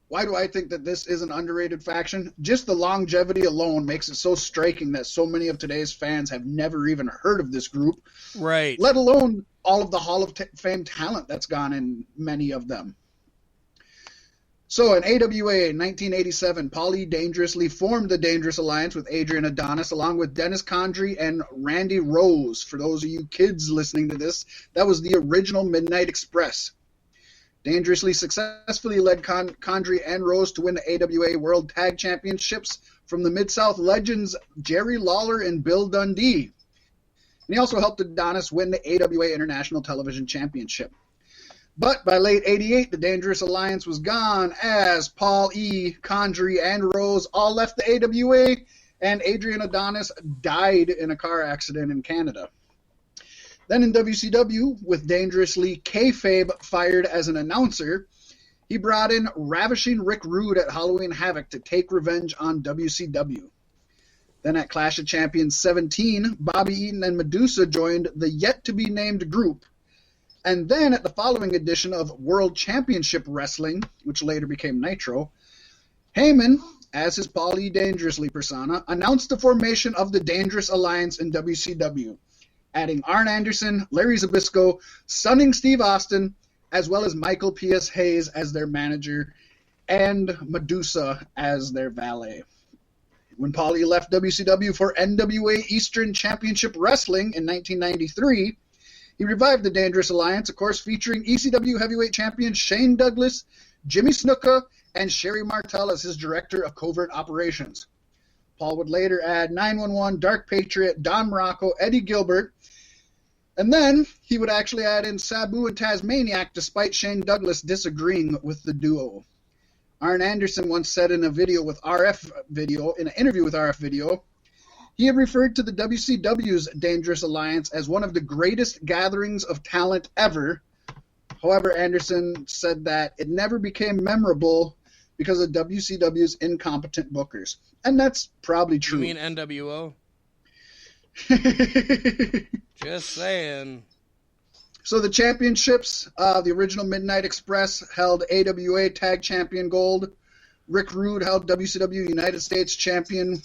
Why do I think that this is an underrated faction? Just the longevity alone makes it so striking that so many of today's fans have never even heard of this group. Right. Let alone all of the Hall of Fame talent that's gone in many of them. So in AWA in 1987, Paulie dangerously formed the Dangerous Alliance with Adrian Adonis along with Dennis Condrey and Randy Rose. For those of you kids listening to this, that was the original Midnight Express. Dangerously successfully led Condrey and Rose to win the AWA World Tag Championships from the Mid-South legends Jerry Lawler and Bill Dundee. And he also helped Adonis win the AWA International Television Championship. But by late 88, the Dangerous Alliance was gone as Paul E., Condrey, and Rose all left the AWA, and Adrian Adonis died in a car accident in Canada. Then in WCW, with dangerously kayfabe fired as an announcer, he brought in ravishing Rick Rude at Halloween Havoc to take revenge on WCW. Then at Clash of Champions 17, Bobby Eaton and Medusa joined the yet-to-be-named group. And then at the following edition of World Championship Wrestling, which later became Nitro, Heyman, as his Paul E. Dangerously persona, announced the formation of the Dangerous Alliance in WCW, adding Arn Anderson, Larry Zbyszko, Stunning Steve Austin, as well as Michael P.S. Hayes as their manager, and Medusa as their valet. When Paul E. left WCW for NWA Eastern Championship Wrestling in 1993, he revived the Dangerous Alliance, of course, featuring ECW heavyweight champion Shane Douglas, Jimmy Snuka, and Sherry Martel as his director of covert operations. Paul would later add 911, Dark Patriot, Don Morocco, Eddie Gilbert, and then he would actually add in Sabu and Tasmaniac, despite Shane Douglas disagreeing with the duo. Arn Anderson once said in an interview with RF Video, he had referred to the WCW's Dangerous Alliance as one of the greatest gatherings of talent ever. However, Anderson said that it never became memorable because of WCW's incompetent bookers. And that's probably true. You mean NWO? Just saying. So the championships, the original Midnight Express held AWA Tag Champion Gold. Rick Rude held WCW United States Champion.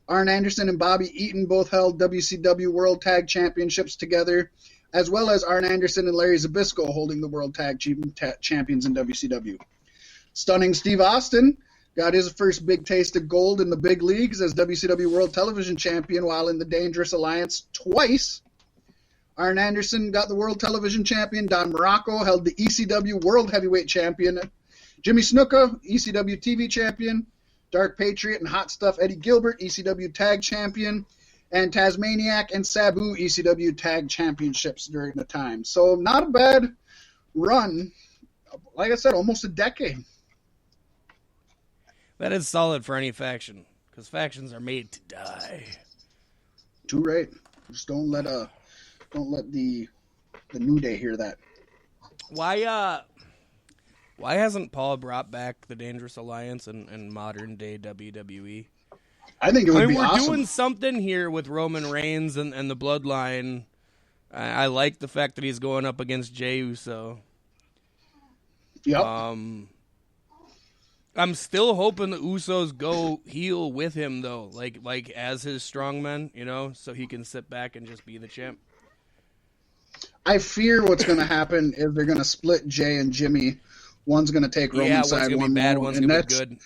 Arn Anderson and Bobby Eaton both held WCW World Tag Championships together, as well as Arn Anderson and Larry Zbyszko holding the World Tag Champions in WCW. Stunning Steve Austin got his first big taste of gold in the big leagues as WCW World Television Champion while in the Dangerous Alliance twice. Arn Anderson got the World Television Champion. Don Morocco held the ECW World Heavyweight Champion. Jimmy Snuka, ECW TV Champion. Dark Patriot and Hot Stuff Eddie Gilbert, ECW Tag Champion. And Tasmaniac and Sabu, ECW Tag Championships during the time. So not a bad run. Like I said, almost a decade. That is solid for any faction, because factions are made to die. Too right. Just don't let the New Day hear that. Why hasn't Paul brought back the Dangerous Alliance in modern day WWE? I think it would be awesome. We're doing something here with Roman Reigns and the Bloodline. I like the fact that he's going up against Jey Uso. Yep. I'm still hoping the Usos go heel with him, though, like as his strongmen, so he can sit back and just be the champ. I fear what's going to happen is they're going to split Jay and Jimmy. One's going to take Roman's side, one's one be bad, more, one's and going to be good.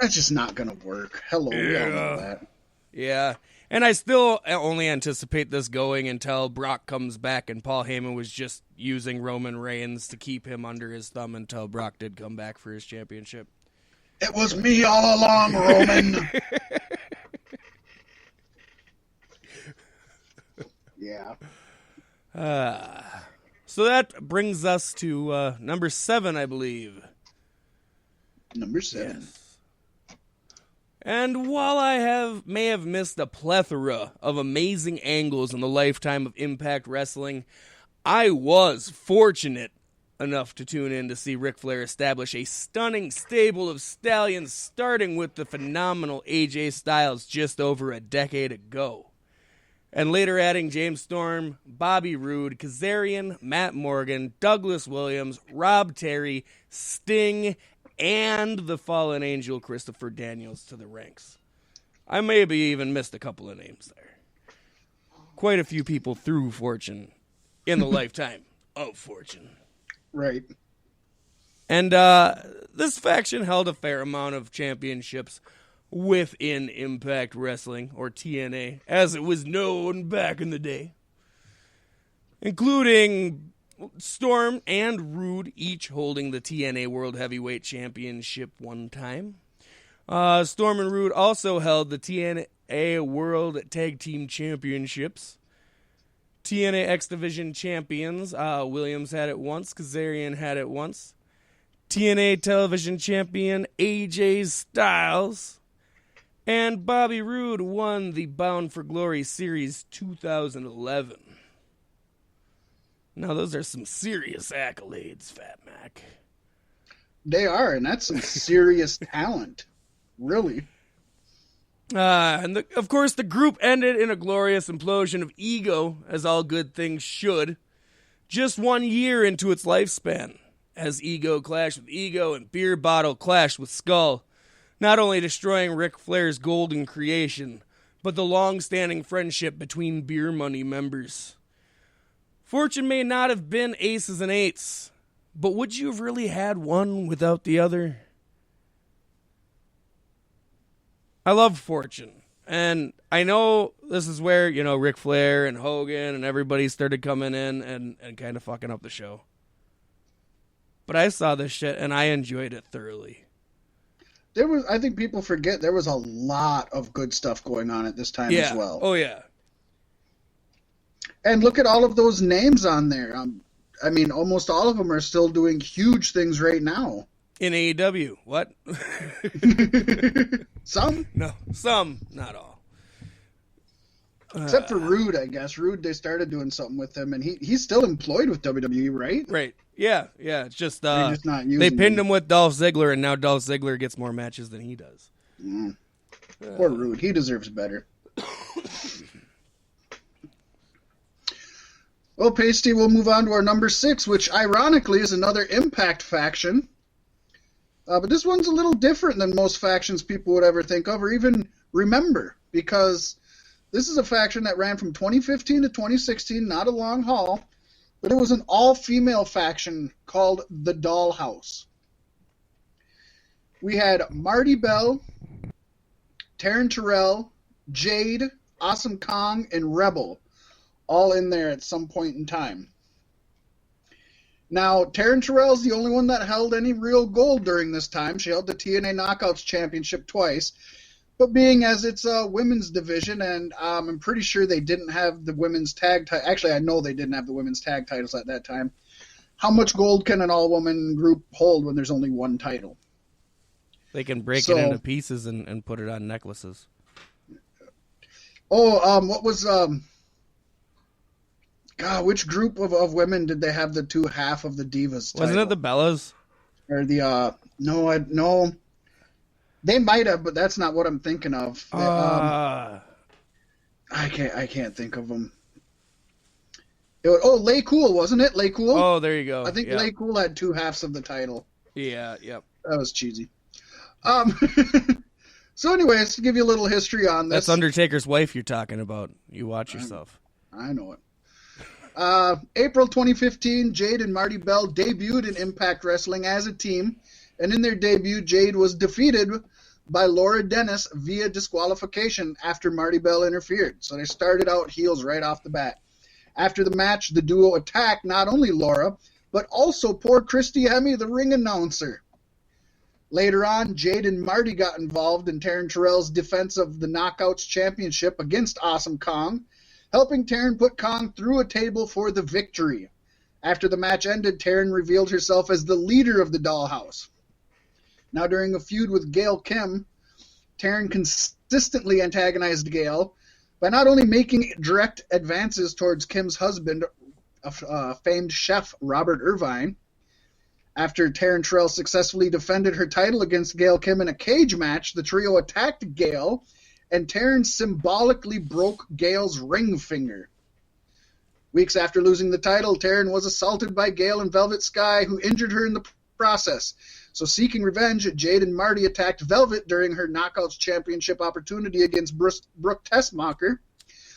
That's just not going to work. Hello, we all know that. Yeah, and I still only anticipate this going until Brock comes back, and Paul Heyman was just using Roman Reigns to keep him under his thumb until Brock did come back for his championship. It was me all along, Roman. Yeah. So that brings us to number 7, I believe. Number 7. Yes. And while I may have missed a plethora of amazing angles in the lifetime of Impact Wrestling, I was fortunate enough to tune in to see Ric Flair establish a stunning stable of stallions, starting with the phenomenal AJ Styles just over a decade ago. And later adding James Storm, Bobby Roode, Kazarian, Matt Morgan, Douglas Williams, Rob Terry, Sting, and the fallen angel Christopher Daniels to the ranks. I maybe even missed a couple of names there. Quite a few people through Fortune in the lifetime of Fortune. Right. And this faction held a fair amount of championships within Impact Wrestling, or TNA, as it was known back in the day, including Storm and Rude, each holding the TNA World Heavyweight Championship one time. Storm and Rude also held the TNA World Tag Team Championships. TNA X Division Champions, Williams had it once, Kazarian had it once. TNA Television Champion AJ Styles. And Bobby Roode won the Bound for Glory Series 2011. Now, those are some serious accolades, Fat Mack. They are, and that's some serious talent. Really. And of course, the group ended in a glorious implosion of ego, as all good things should, just 1 year into its lifespan, as ego clashed with ego and beer bottle clashed with skull, not only destroying Ric Flair's golden creation, but the long-standing friendship between Beer Money members. Fortune may not have been aces and eights, but would you have really had one without the other? I love Fortune, and I know this is where, Ric Flair and Hogan and everybody started coming in and kind of fucking up the show. But I saw this shit, and I enjoyed it thoroughly. I think people forget there was a lot of good stuff going on at this time as well. Oh, yeah. And look at all of those names on there. I mean, almost all of them are still doing huge things right now. In AEW, what? Some? No, some, not all. Except for Rude, I guess. Rude, they started doing something with him, and he's still employed with WWE, right? Right. Yeah. It's just, they're just not using they pinned him with Dolph Ziggler, and now Dolph Ziggler gets more matches than he does. Poor Rude. He deserves better. Well, Paystee, we'll move on to our number 6, which ironically is another Impact faction. But this one's a little different than most factions people would ever think of or even remember, because this is a faction that ran from 2015 to 2016, not a long haul, but it was an all-female faction called the Dollhouse. We had Marty Bell, Taryn Terrell, Jade, Awesome Kong, and Rebel all in there at some point in time. Now, Taryn Terrell's the only one that held any real gold during this time. She held the TNA Knockouts Championship twice, but being as it's a women's division, and I'm pretty sure they didn't have the women's tag title. Actually, I know they didn't have the women's tag titles at that time. How much gold can an all-woman group hold when there's only one title? They can break it into pieces and put it on necklaces. What was... God, which group of women did they have the two half of the Divas title? Wasn't it the Bellas? Or the, no. They might have, but that's not what I'm thinking of. I can't think of them. Lay Cool, wasn't it? Lay Cool? Oh, there you go. I think Lay Cool had two halves of the title. Yeah, yep. That was cheesy. So anyways, to give you a little history on this. That's Undertaker's wife you're talking about. You watch yourself. I know it. April 2015, Jade and Marty Bell debuted in Impact Wrestling as a team, and in their debut, Jade was defeated by Laura Dennis via disqualification after Marty Bell interfered. So they started out heels right off the bat. After the match, the duo attacked not only Laura, but also poor Christy Hemme, the ring announcer. Later on, Jade and Marty got involved in Taryn Terrell's defense of the Knockouts Championship against Awesome Kong, helping Taryn put Kong through a table for the victory. After the match ended, Taryn revealed herself as the leader of the Dollhouse. Now, during a feud with Gail Kim, Taryn consistently antagonized Gail by not only making direct advances towards Kim's husband, famed chef Robert Irvine. After Taryn Terrell successfully defended her title against Gail Kim in a cage match, the trio attacked Gail, and Taryn symbolically broke Gail's ring finger. Weeks after losing the title, Taryn was assaulted by Gail and Velvet Sky, who injured her in the process. So seeking revenge, Jade and Marty attacked Velvet during her Knockouts Championship opportunity against Brooke Tessmacher.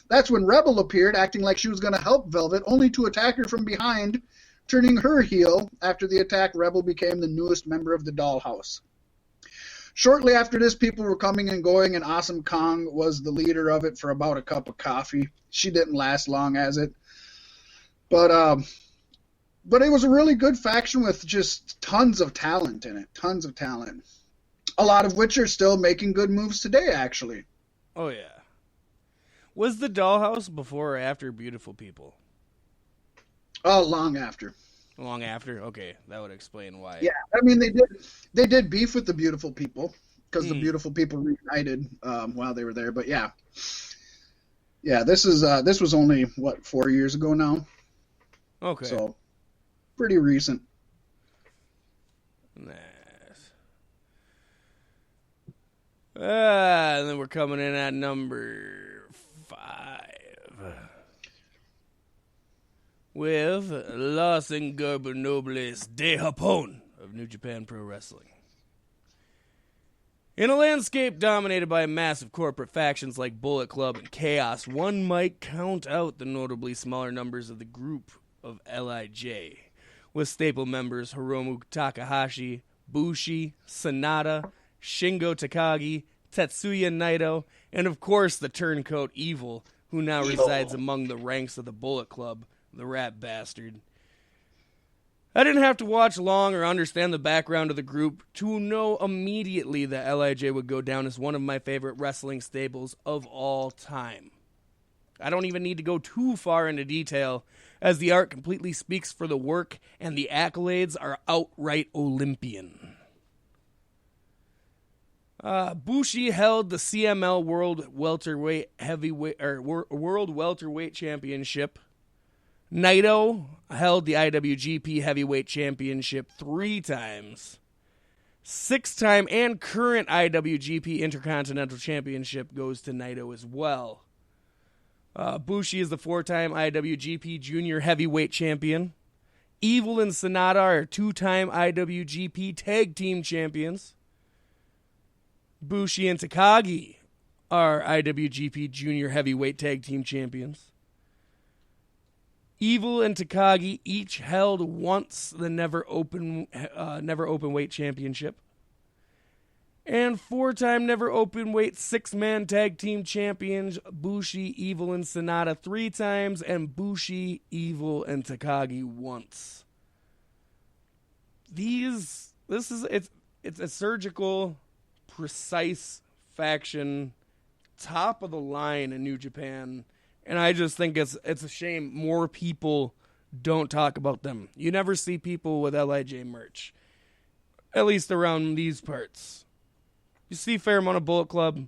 That's when Rebel appeared, acting like she was going to help Velvet, only to attack her from behind, turning her heel. After the attack, Rebel became the newest member of the Dollhouse. Shortly after this, people were coming and going, and Awesome Kong was the leader of it for about a cup of coffee. She didn't last long as it. But it was a really good faction with just tons of talent in it. Tons of talent. A lot of which are still making good moves today, actually. Oh, yeah. Was the Dollhouse before or after Beautiful People? Oh, long after. Long after? Okay, that would explain why. Yeah, I mean, they did beef with the Beautiful People because the Beautiful People reunited while they were there. But yeah, this was only, 4 years ago now? Okay. So, pretty recent. Nice. And then we're coming in at number 5. With Los Ingobernables de Japón of New Japan Pro Wrestling. In a landscape dominated by massive corporate factions like Bullet Club and Chaos, one might count out the notably smaller numbers of the group of LIJ, with staple members Hiromu Takahashi, Bushi, Sanada, Shingo Takagi, Tetsuya Naito, and of course the turncoat Evil, who now resides among the ranks of the Bullet Club, the rat bastard. I didn't have to watch long or understand the background of the group to know immediately that LIJ would go down as one of my favorite wrestling stables of all time. I don't even need to go too far into detail, as the art completely speaks for the work and the accolades are outright Olympian. Bushi held the CML World Welterweight World Welterweight Championship. Naito held the IWGP Heavyweight Championship 3 times. 6-time and current IWGP Intercontinental Championship goes to Naito as well. Bushi is the 4-time IWGP Junior Heavyweight Champion. Evil and Sanada are 2-time IWGP Tag Team Champions. Bushi and Takagi are IWGP Junior Heavyweight Tag Team Champions. Evil and Takagi each held once the never open weight championship. And 4-time never open weight 6-man tag team champions Bushi, Evil, and Sanada 3 times, and Bushi, Evil, and Takagi once. It's a surgical, precise faction, top of the line in New Japan. And I just think it's a shame more people don't talk about them. You never see people with LIJ merch, at least around these parts. You see a fair amount of Bullet Club.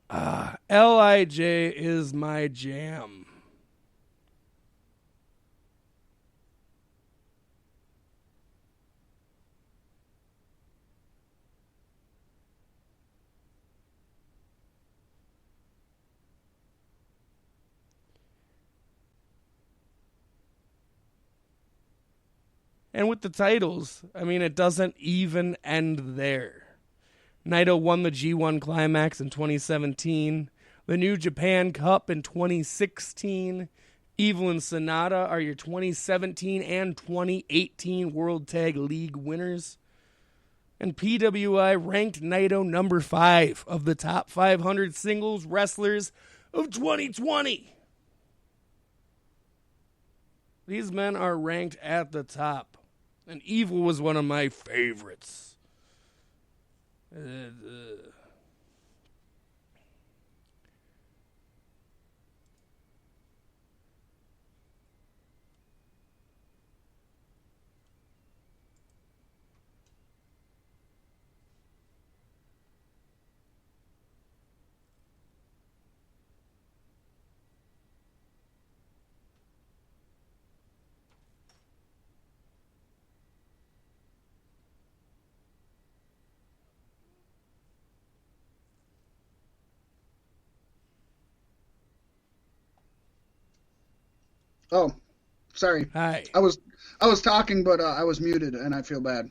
LIJ is my jam. And with the titles, I mean, it doesn't even end there. Naito won the G1 Climax in 2017, the New Japan Cup in 2016. Evil and Sanada are your 2017 and 2018 World Tag League winners. And PWI ranked Naito number 5 of the top 500 singles wrestlers of 2020. These men are ranked at the top. And Evil was one of my favorites. Oh, sorry. Hi. I was talking, but I was muted, and I feel bad.